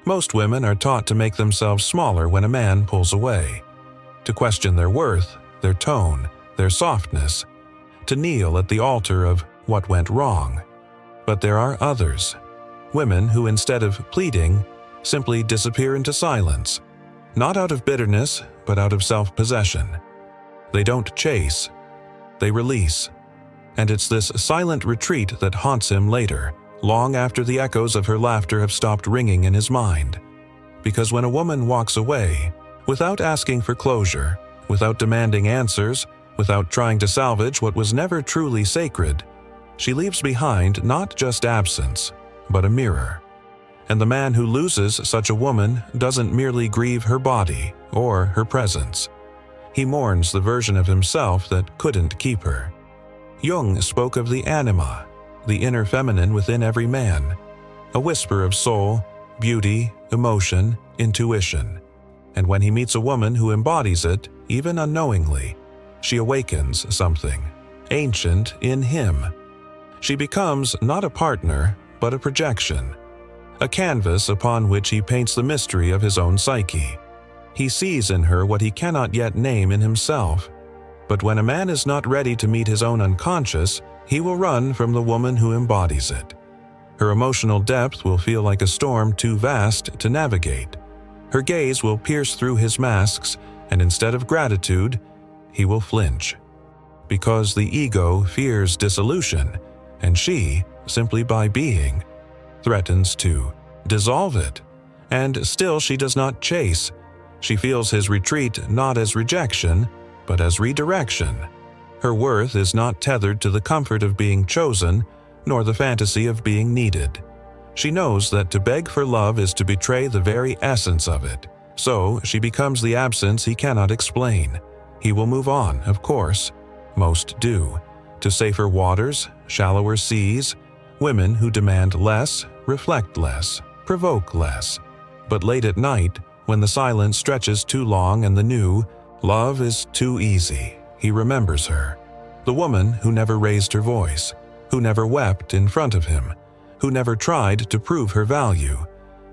Most women are taught to make themselves smaller when a man pulls away, to question their worth, their tone, their softness, to kneel at the altar of what went wrong. But there are others, women who instead of pleading, simply disappear into silence, not out of bitterness, but out of self-possession. They don't chase, they release. And it's this silent retreat that haunts him later, long after the echoes of her laughter have stopped ringing in his mind. Because when a woman walks away, without asking for closure, without demanding answers, without trying to salvage what was never truly sacred, she leaves behind not just absence, but a mirror. And the man who loses such a woman doesn't merely grieve her body or her presence. He mourns the version of himself that couldn't keep her. Jung spoke of the anima, the inner feminine within every man, a whisper of soul, beauty, emotion, intuition. And when he meets a woman who embodies it, even unknowingly, she awakens something ancient in him. She becomes not a partner, but a projection, a canvas upon which he paints the mystery of his own psyche. He sees in her what he cannot yet name in himself. But when a man is not ready to meet his own unconscious, he will run from the woman who embodies it. Her emotional depth will feel like a storm too vast to navigate. Her gaze will pierce through his masks, and instead of gratitude, he will flinch. Because the ego fears dissolution, and she, simply by being, threatens to dissolve it. And still she does not chase. She feels his retreat not as rejection, but as redirection. Her worth is not tethered to the comfort of being chosen, nor the fantasy of being needed. She knows that to beg for love is to betray the very essence of it. So she becomes the absence he cannot explain. He will move on, of course. Most do. To safer waters, shallower seas, women who demand less, reflect less, provoke less. But late at night, when the silence stretches too long and the new love is too easy, he remembers her. The woman who never raised her voice, who never wept in front of him, who never tried to prove her value.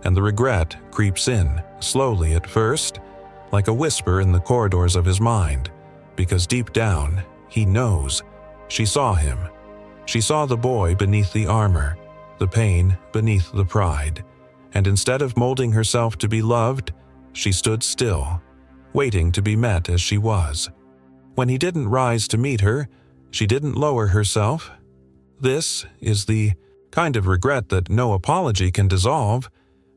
And the regret creeps in, slowly at first, like a whisper in the corridors of his mind, because deep down, he knows. She saw him. She saw the boy beneath the armor, the pain beneath the pride, and instead of molding herself to be loved, she stood still, waiting to be met as she was. When he didn't rise to meet her, she didn't lower herself. This is the kind of regret that no apology can dissolve,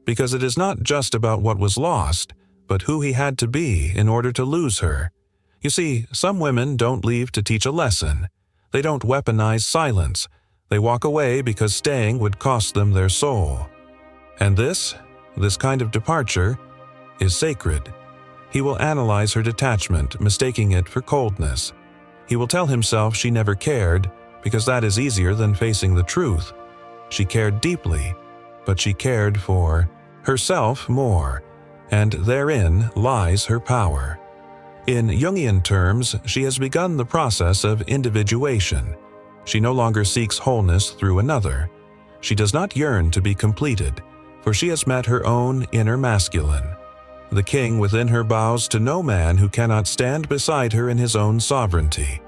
because it is not just about what was lost, but who he had to be in order to lose her. You see, some women don't leave to teach a lesson. They don't weaponize silence. They walk away because staying would cost them their soul. And this kind of departure, is sacred. He will analyze her detachment, mistaking it for coldness. He will tell himself she never cared, because that is easier than facing the truth. She cared deeply, but she cared for herself more, and therein lies her power. In Jungian terms, she has begun the process of individuation. She no longer seeks wholeness through another. She does not yearn to be completed, for she has met her own inner masculine. The king within her bows to no man who cannot stand beside her in his own sovereignty.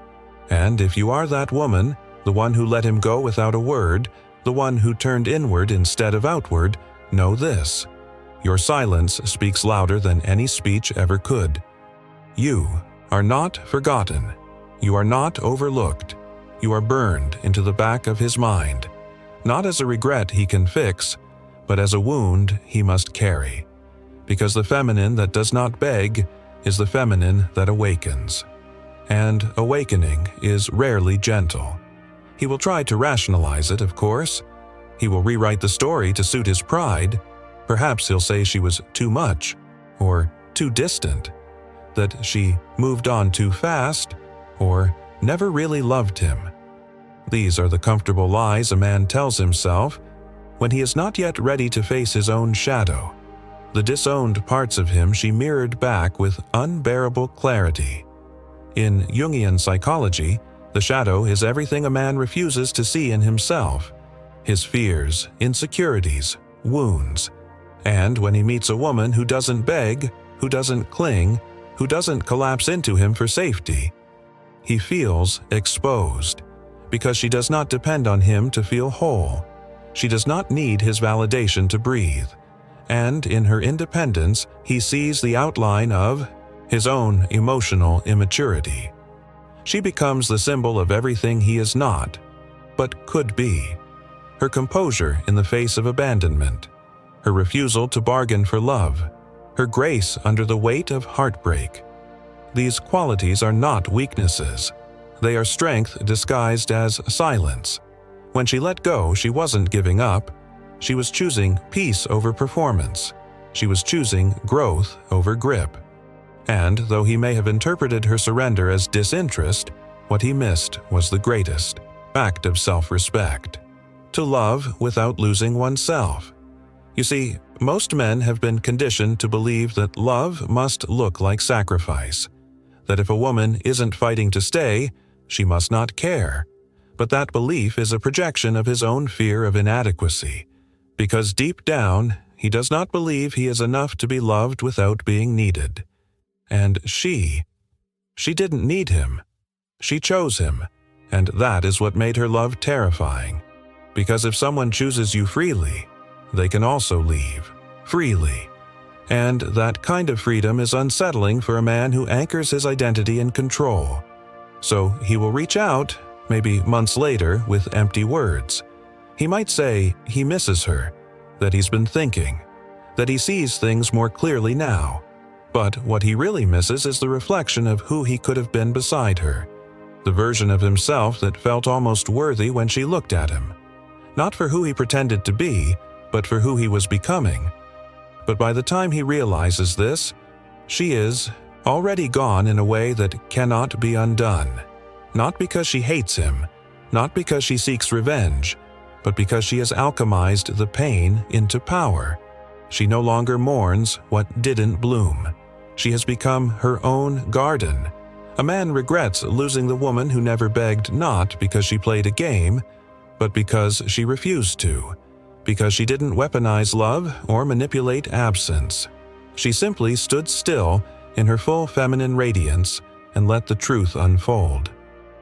And if you are that woman, the one who let him go without a word, the one who turned inward instead of outward, know this: your silence speaks louder than any speech ever could. You are not forgotten. You are not overlooked. You are burned into the back of his mind, not as a regret he can fix, but as a wound he must carry. Because the feminine that does not beg is the feminine that awakens. And awakening is rarely gentle. He will try to rationalize it, of course. He will rewrite the story to suit his pride. Perhaps he'll say she was too much, or too distant, that she moved on too fast, or never really loved him. These are the comfortable lies a man tells himself when he is not yet ready to face his own shadow. The disowned parts of him she mirrored back with unbearable clarity. In Jungian psychology, the shadow is everything a man refuses to see in himself: his fears, insecurities, wounds. And when he meets a woman who doesn't beg, who doesn't cling, who doesn't collapse into him for safety, he feels exposed, because she does not depend on him to feel whole. She does not need his validation to breathe, and in her independence he sees the outline of his own emotional immaturity. She becomes the symbol of everything he is not, but could be. Her composure in the face of abandonment, her refusal to bargain for love, her grace under the weight of heartbreak. These qualities are not weaknesses. They are strength disguised as silence. When she let go, she wasn't giving up. She was choosing peace over performance. She was choosing growth over grip. And though he may have interpreted her surrender as disinterest, what he missed was the greatest act of self-respect: to love without losing oneself. You see, most men have been conditioned to believe that love must look like sacrifice, that if a woman isn't fighting to stay, she must not care. But that belief is a projection of his own fear of inadequacy, because deep down, he does not believe he is enough to be loved without being needed. And she didn't need him. She chose him, and that is what made her love terrifying. Because if someone chooses you freely, they can also leave freely. And that kind of freedom is unsettling for a man who anchors his identity in control. So he will reach out, maybe months later, with empty words. He might say he misses her, that he's been thinking, that he sees things more clearly now. But what he really misses is the reflection of who he could have been beside her, the version of himself that felt almost worthy when she looked at him. Not for who he pretended to be, but for who he was becoming. But by the time he realizes this, she is already gone in a way that cannot be undone. Not because she hates him, not because she seeks revenge, but because she has alchemized the pain into power. She no longer mourns what didn't bloom. She has become her own garden. A man regrets losing the woman who never begged, not because she played a game, but because she refused to, because she didn't weaponize love or manipulate absence. She simply stood still in her full feminine radiance and let the truth unfold.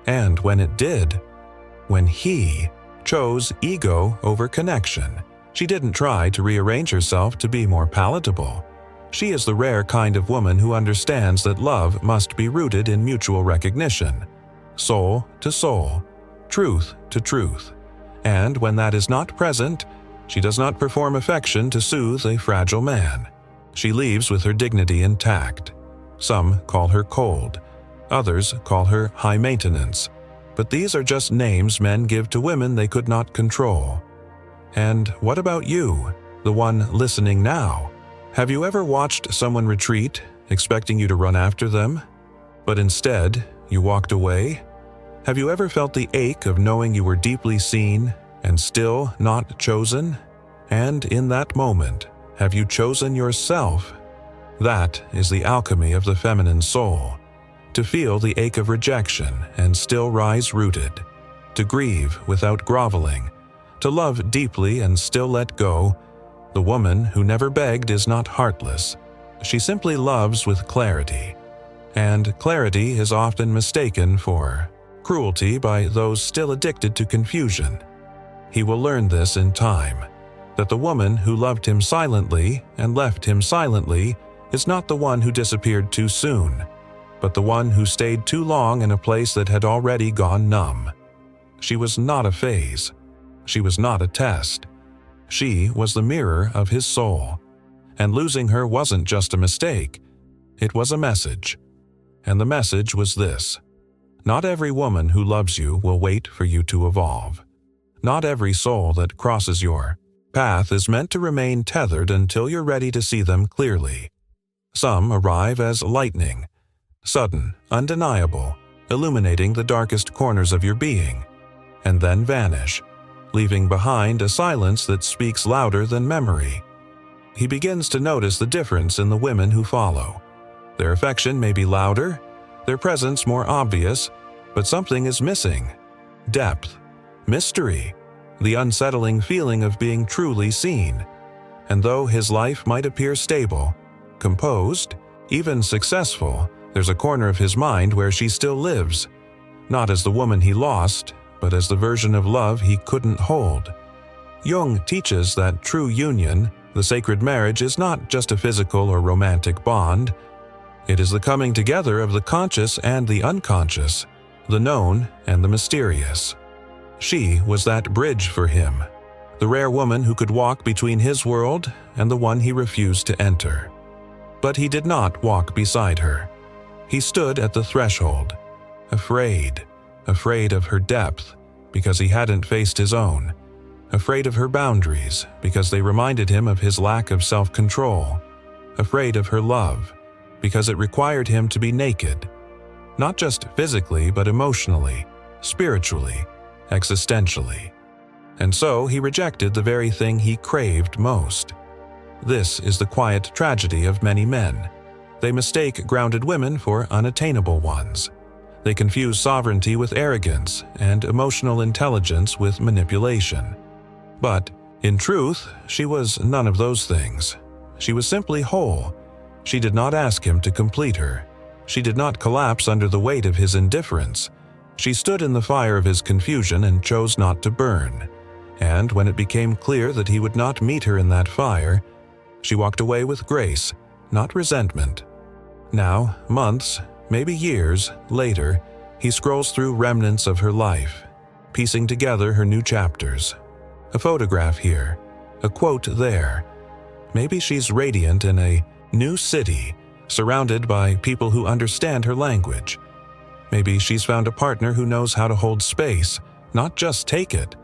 And when it did, when he chose ego over connection, she didn't try to rearrange herself to be more palatable. She is the rare kind of woman who understands that love must be rooted in mutual recognition, soul to soul, truth to truth. And when that is not present, she does not perform affection to soothe a fragile man. She leaves with her dignity intact. Some call her cold, others call her high maintenance, but these are just names men give to women they could not control. And what about you, the one listening now? Have you ever watched someone retreat, expecting you to run after them, but instead you walked away? Have you ever felt the ache of knowing you were deeply seen and still not chosen? And in that moment, have you chosen yourself? That is the alchemy of the feminine soul. To feel the ache of rejection and still rise rooted. To grieve without groveling. To love deeply and still let go. The woman who never begged is not heartless. She simply loves with clarity. And clarity is often mistaken for cruelty by those still addicted to confusion. He will learn this in time, that the woman who loved him silently and left him silently is not the one who disappeared too soon, but the one who stayed too long in a place that had already gone numb. She was not a phase. She was not a test. She was the mirror of his soul, and losing her wasn't just a mistake. It was a message. And the message was this: not every woman who loves you will wait for you to evolve. Not every soul that crosses your path is meant to remain tethered until you're ready to see them clearly. Some arrive as lightning, sudden, undeniable, illuminating the darkest corners of your being, and then vanish, leaving behind a silence that speaks louder than memory. He begins to notice the difference in the women who follow. Their affection may be louder, their presence more obvious, but something is missing: depth, mystery, the unsettling feeling of being truly seen. And though his life might appear stable, composed, even successful, there's a corner of his mind where she still lives, not as the woman he lost, but as the version of love he couldn't hold. Jung teaches that true union, the sacred marriage, is not just a physical or romantic bond. It is the coming together of the conscious and the unconscious, the known and the mysterious. She was that bridge for him, the rare woman who could walk between his world and the one he refused to enter. But he did not walk beside her. He stood at the threshold, afraid of her depth because he hadn't faced his own, afraid of her boundaries because they reminded him of his lack of self-control, afraid of her love because it required him to be naked, not just physically but emotionally, spiritually, existentially. And so he rejected the very thing he craved most. This is the quiet tragedy of many men. They mistake grounded women for unattainable ones. They confuse sovereignty with arrogance and emotional intelligence with manipulation. But, in truth, she was none of those things. She was simply whole. She did not ask him to complete her. She did not collapse under the weight of his indifference. She stood in the fire of his confusion and chose not to burn. And when it became clear that he would not meet her in that fire, she walked away with grace, not resentment. Now, months, maybe years, later, he scrolls through remnants of her life, piecing together her new chapters. A photograph here, a quote there. Maybe she's radiant in a new city, surrounded by people who understand her language. Maybe she's found a partner who knows how to hold space, not just take it.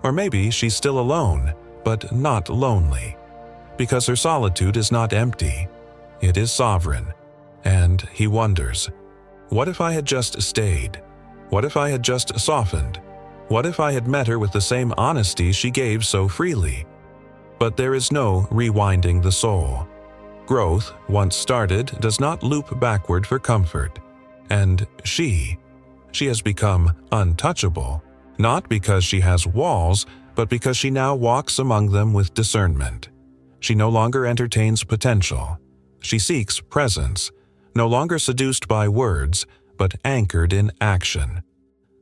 Or maybe she's still alone, but not lonely. Because her solitude is not empty, it is sovereign. And he wonders, what if I had just stayed? What if I had just softened? What if I had met her with the same honesty she gave so freely? But there is no rewinding the soul. Growth, once started, does not loop backward for comfort. And she has become untouchable, not because she has walls, but because she now walks among them with discernment. She no longer entertains potential. She seeks presence, no longer seduced by words, but anchored in action.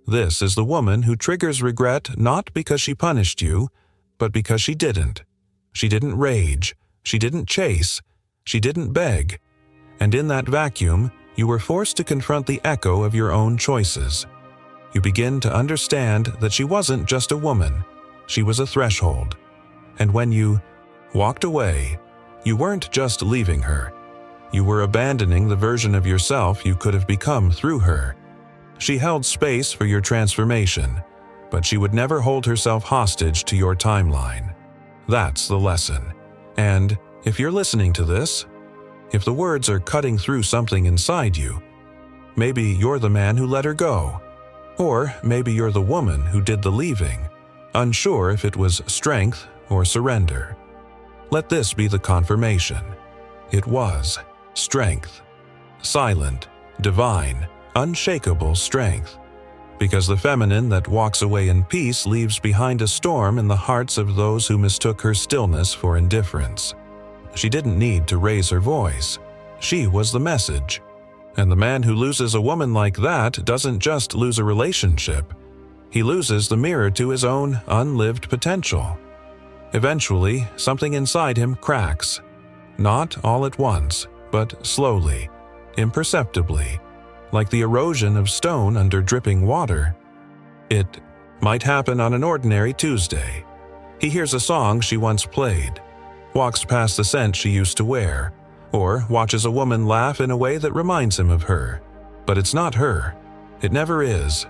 This is the woman who triggers regret not because she punished you, but because she didn't. She didn't rage. She didn't chase. She didn't beg. And in that vacuum, you were forced to confront the echo of your own choices. You begin to understand that she wasn't just a woman. She was a threshold. And when you walked away, you weren't just leaving her. You were abandoning the version of yourself you could have become through her. She held space for your transformation, but she would never hold herself hostage to your timeline. That's the lesson. And if you're listening to this, if the words are cutting through something inside you, maybe you're the man who let her go. Or maybe you're the woman who did the leaving, unsure if it was strength or surrender. Let this be the confirmation. It was strength. Silent, divine, unshakable strength. Because the feminine that walks away in peace leaves behind a storm in the hearts of those who mistook her stillness for indifference. She didn't need to raise her voice. She was the message. And the man who loses a woman like that doesn't just lose a relationship. He loses the mirror to his own unlived potential. Eventually, something inside him cracks. Not all at once, but slowly, imperceptibly, like the erosion of stone under dripping water. It might happen on an ordinary Tuesday. He hears a song she once played, walks past the scent she used to wear, or watches a woman laugh in a way that reminds him of her. But it's not her. It never is.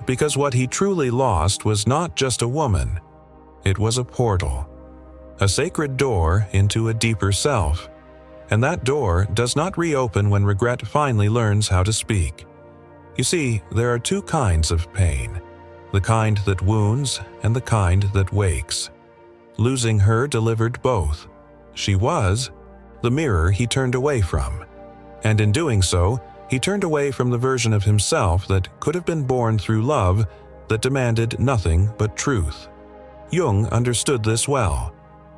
Because what he truly lost was not just a woman. It was a portal. A sacred door into a deeper self. And that door does not reopen when regret finally learns how to speak. You see, there are two kinds of pain. The kind that wounds and the kind that wakes. Losing her delivered both. She was the mirror he turned away from. And in doing so, he turned away from the version of himself that could have been born through love that demanded nothing but truth. Jung understood this well,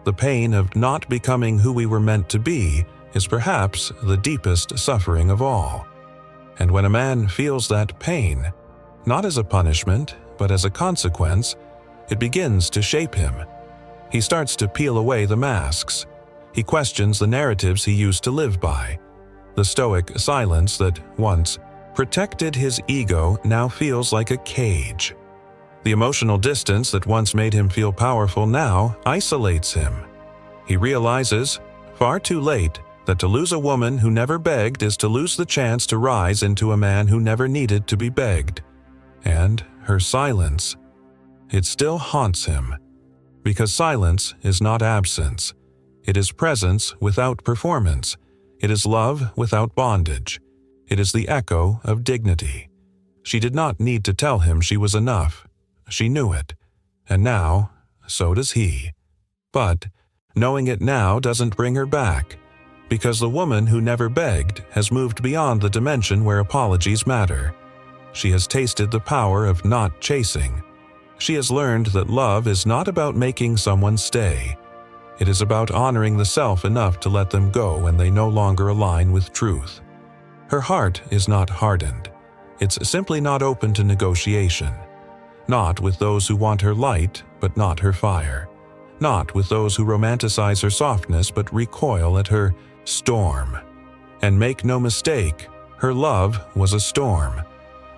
The pain of not becoming who we were meant to be is perhaps the deepest suffering of all. And when a man feels that pain, not as a punishment, but as a consequence, it begins to shape him. He starts to peel away the masks. He questions the narratives he used to live by. The stoic silence that once protected his ego now feels like a cage. The emotional distance that once made him feel powerful now isolates him. He realizes, far too late, that to lose a woman who never begged is to lose the chance to rise into a man who never needed to be begged. And her silence, it still haunts him. Because silence is not absence. It is presence without performance. It is love without bondage. It is the echo of dignity. She did not need to tell him she was enough. She knew it. And now, so does he. But knowing it now doesn't bring her back, because the woman who never begged has moved beyond the dimension where apologies matter. She has tasted the power of not chasing. She has learned that love is not about making someone stay. It is about honoring the self enough to let them go when they no longer align with truth. Her heart is not hardened. It's simply not open to negotiation. Not with those who want her light, but not her fire. Not with those who romanticize her softness, but recoil at her storm. And make no mistake, her love was a storm.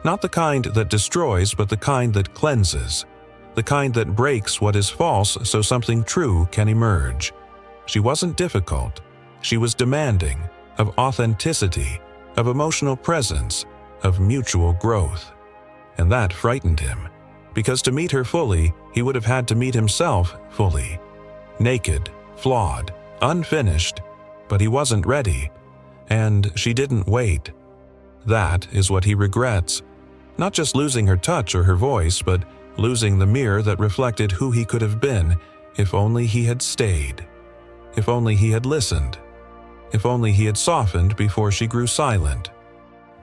Not the kind that destroys, but the kind that cleanses. The kind that breaks what is false so something true can emerge. She wasn't difficult. She was demanding of authenticity, of emotional presence, of mutual growth. And that frightened him, because to meet her fully, he would have had to meet himself fully. Naked, flawed, unfinished, but he wasn't ready. And she didn't wait. That is what he regrets. Not just losing her touch or her voice, but losing the mirror that reflected who he could have been if only he had stayed. If only he had listened. If only he had softened before she grew silent.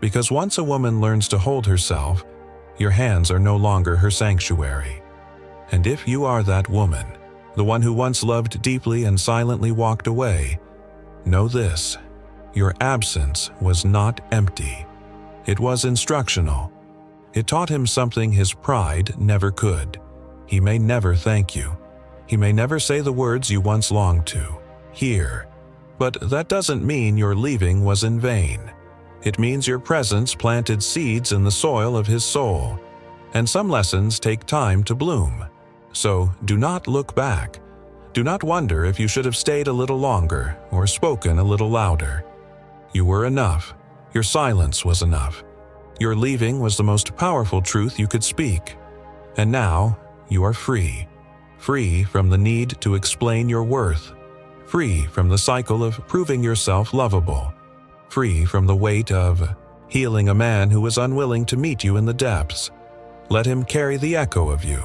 Because once a woman learns to hold herself, your hands are no longer her sanctuary. And if you are that woman, the one who once loved deeply and silently walked away, know this: your absence was not empty. It was instructional. It taught him something his pride never could. He may never thank you. He may never say the words you once longed to hear. But that doesn't mean your leaving was in vain. It means your presence planted seeds in the soil of his soul. And some lessons take time to bloom. So do not look back. Do not wonder if you should have stayed a little longer or spoken a little louder. You were enough. Your silence was enough. Your leaving was the most powerful truth you could speak. And now you are free. Free from the need to explain your worth. Free from the cycle of proving yourself lovable. Free from the weight of healing a man who was unwilling to meet you in the depths. Let him carry the echo of you.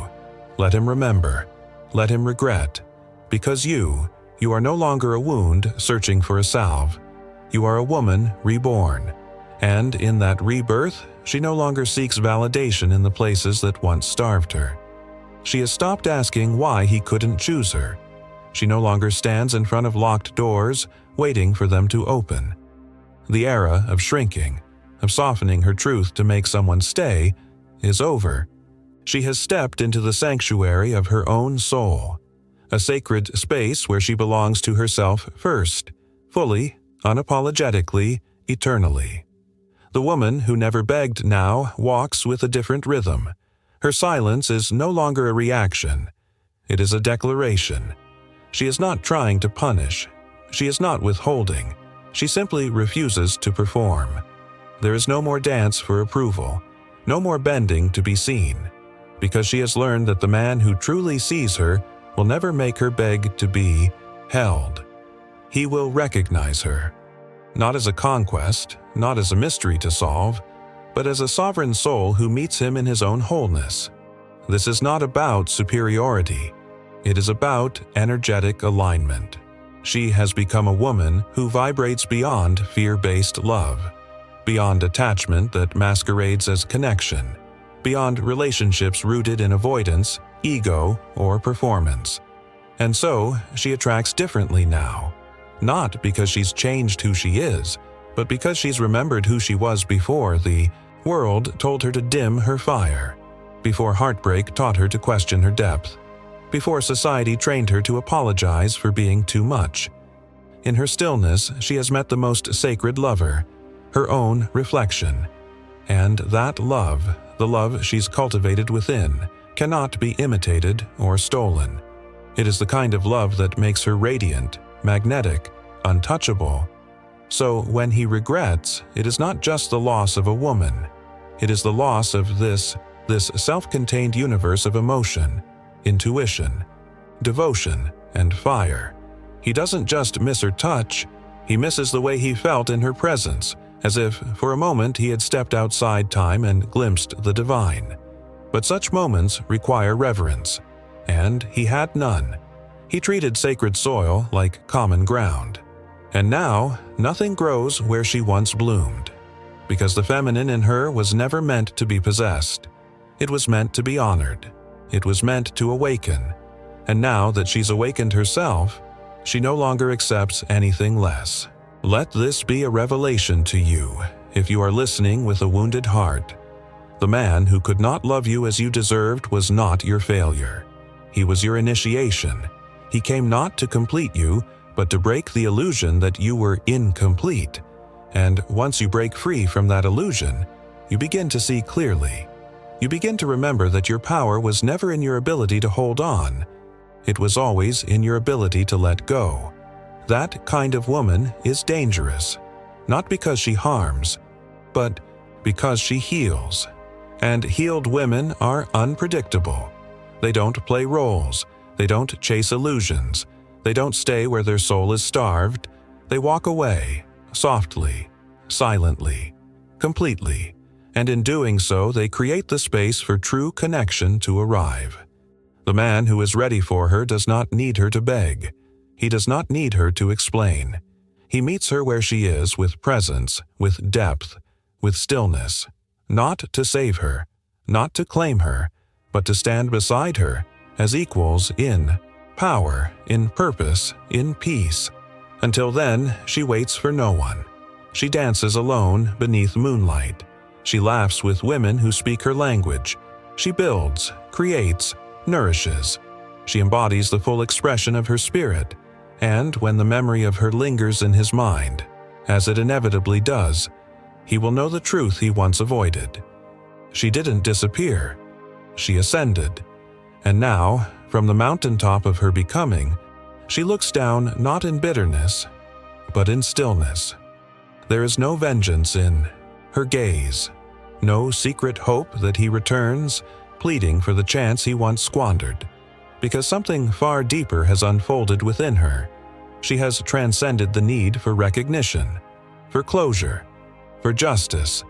Let him remember. Let him regret. Because you are no longer a wound searching for a salve. You are a woman reborn. And in that rebirth, she no longer seeks validation in the places that once starved her. She has stopped asking why he couldn't choose her. She no longer stands in front of locked doors, waiting for them to open. The era of shrinking, of softening her truth to make someone stay, is over. She has stepped into the sanctuary of her own soul, a sacred space where she belongs to herself first, fully, unapologetically, eternally. The woman who never begged now walks with a different rhythm. Her silence is no longer a reaction. It is a declaration. She is not trying to punish. She is not withholding. She simply refuses to perform. There is no more dance for approval, no more bending to be seen, because she has learned that the man who truly sees her will never make her beg to be held. He will recognize her. Not as a conquest, not as a mystery to solve, but as a sovereign soul who meets him in his own wholeness. This is not about superiority. It is about energetic alignment. She has become a woman who vibrates beyond fear-based love, beyond attachment that masquerades as connection, beyond relationships rooted in avoidance, ego, or performance. And so, she attracts differently now. Not because she's changed who she is, but because she's remembered who she was before the world told her to dim her fire, before heartbreak taught her to question her depth, before society trained her to apologize for being too much. In her stillness, she has met the most sacred lover, her own reflection. And that love, the love she's cultivated within, cannot be imitated or stolen. It is the kind of love that makes her radiant, magnetic, untouchable. So when he regrets, it is not just the loss of a woman. It is the loss of this self-contained universe of emotion, intuition, devotion, and fire. He doesn't just miss her touch, he misses the way he felt in her presence, as if for a moment he had stepped outside time and glimpsed the divine. But such moments require reverence, and he had none. He treated sacred soil like common ground. And now, nothing grows where she once bloomed, because the feminine in her was never meant to be possessed. It was meant to be honored. It was meant to awaken. And now that she's awakened herself, she no longer accepts anything less. Let this be a revelation to you, if you are listening with a wounded heart. The man who could not love you as you deserved was not your failure. He was your initiation. He came not to complete you, but to break the illusion that you were incomplete. And once you break free from that illusion, you begin to see clearly. You begin to remember that your power was never in your ability to hold on. It was always in your ability to let go. That kind of woman is dangerous, not because she harms, but because she heals. And healed women are unpredictable. They don't play roles. They don't chase illusions. They don't stay where their soul is starved. They walk away, softly, silently, completely. And in doing so, they create the space for true connection to arrive. The man who is ready for her does not need her to beg. He does not need her to explain. He meets her where she is with presence, with depth, with stillness. Not to save her, not to claim her, but to stand beside her as equals in power, in purpose, in peace. Until then, she waits for no one. She dances alone beneath moonlight. She laughs with women who speak her language. She builds, creates, nourishes. She embodies the full expression of her spirit. And when the memory of her lingers in his mind, as it inevitably does, he will know the truth he once avoided. She didn't disappear. She ascended. And now, from the mountaintop of her becoming, she looks down not in bitterness, but in stillness. There is no vengeance in her gaze, no secret hope that he returns, pleading for the chance he once squandered, because something far deeper has unfolded within her. She has transcended the need for recognition, for closure, for justice.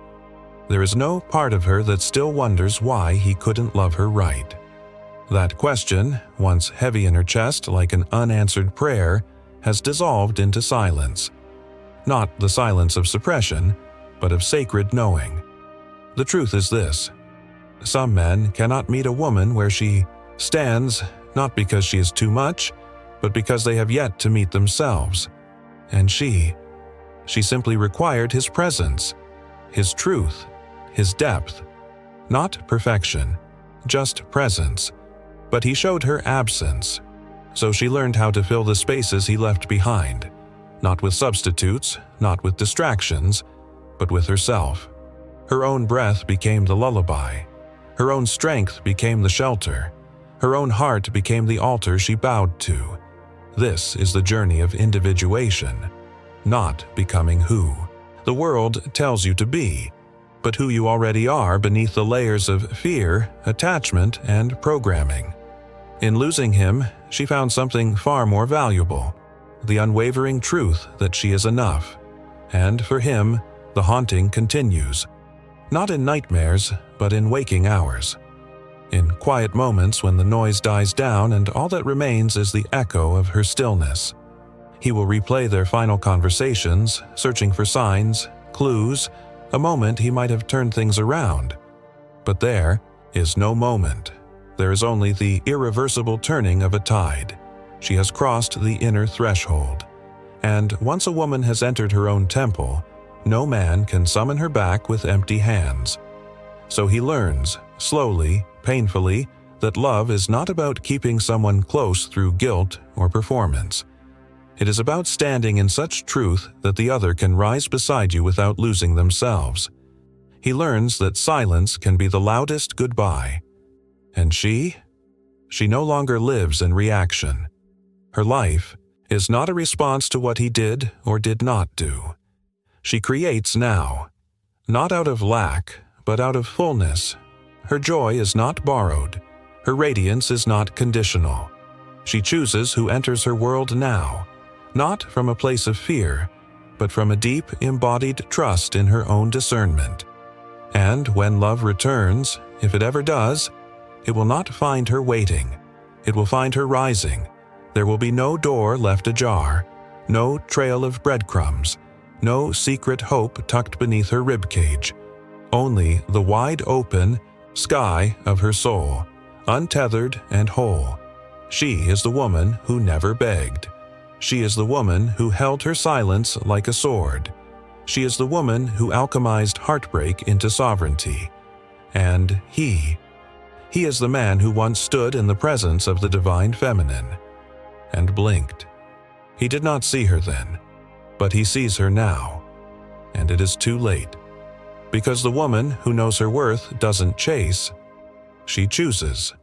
There is no part of her that still wonders why he couldn't love her right. That question, once heavy in her chest like an unanswered prayer, has dissolved into silence. Not the silence of suppression, but of sacred knowing. The truth is this: some men cannot meet a woman where she stands, not because she is too much, but because they have yet to meet themselves. And she simply required his presence, his truth, his depth. Not perfection, just presence. But he showed her absence. So she learned how to fill the spaces he left behind, not with substitutes, not with distractions, but with herself. Her own breath became the lullaby. Her own strength became the shelter. Her own heart became the altar she bowed to. This is the journey of individuation, not becoming who the world tells you to be, but who you already are beneath the layers of fear, attachment, and programming. In losing him, she found something far more valuable: the unwavering truth that she is enough. And for him, the haunting continues. Not in nightmares, but in waking hours. In quiet moments when the noise dies down and all that remains is the echo of her stillness. He will replay their final conversations, searching for signs, clues, a moment he might have turned things around. But there is no moment. There is only the irreversible turning of a tide. She has crossed the inner threshold. And once a woman has entered her own temple, no man can summon her back with empty hands. So he learns, slowly, painfully, that love is not about keeping someone close through guilt or performance. It is about standing in such truth that the other can rise beside you without losing themselves. He learns that silence can be the loudest goodbye. And she no longer lives in reaction. Her life is not a response to what he did or did not do. She creates now, not out of lack, but out of fullness. Her joy is not borrowed. Her radiance is not conditional. She chooses who enters her world now, not from a place of fear, but from a deep, embodied trust in her own discernment. And when love returns, if it ever does, it will not find her waiting. It will find her rising. There will be no door left ajar, no trail of breadcrumbs, no secret hope tucked beneath her ribcage. Only the wide open sky of her soul, untethered and whole. She is the woman who never begged. She is the woman who held her silence like a sword. She is the woman who alchemized heartbreak into sovereignty. And he is the man who once stood in the presence of the divine feminine and blinked. He did not see her then, but he sees her now. And it is too late. Because the woman who knows her worth doesn't chase, she chooses.